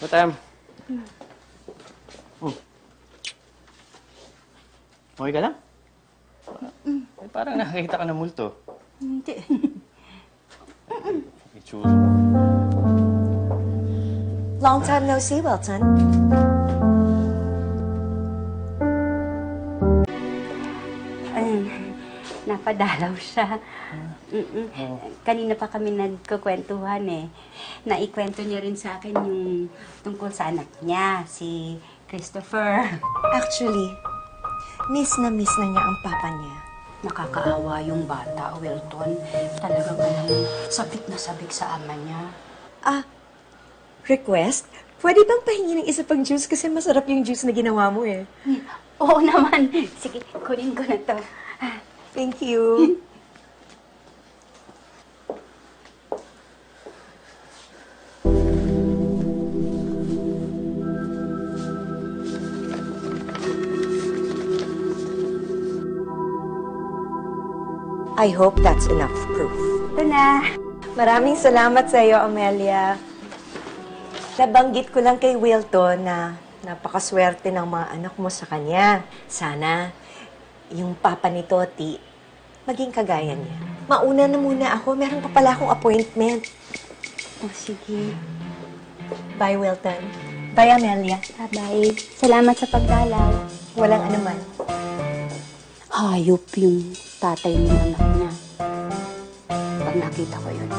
Batam. Okay ka lang? Parang nakakita ka ng multo. Hindi. Itsura. Long time no see, Wilton. Ayun, napadalaw siya. Kanina pa kami nagkukwentuhan eh. Naikwento niya rin sa akin yung tungkol sa anak niya, si Christopher. Actually, miss na niya ang papa niya. Nakakaawa yung bata, Wilton. Talagang alam mo, sabik na sabik sa ama niya. Request? Pwede bang pahingi ng isa pang juice kasi masarap yung juice na ginawa mo eh. Oo naman. Sige, kunin ko na to. Thank you. I hope that's enough proof. Ito na. Maraming salamat sa iyo, Amelia. Nabanggit ko lang kay Wilton na napakaswerte ng mga anak mo sa kanya. Sana yung papa ni Toti maging kagaya niya. Mauna na muna ako. Meron pa pala akong appointment. Oh, sige. Bye, Wilton. Bye, Amelia. Bye-bye. Salamat sa pagdalaw. Walang anuman. Hayop yung tatay ng anak niya. Pag nakita ko yun.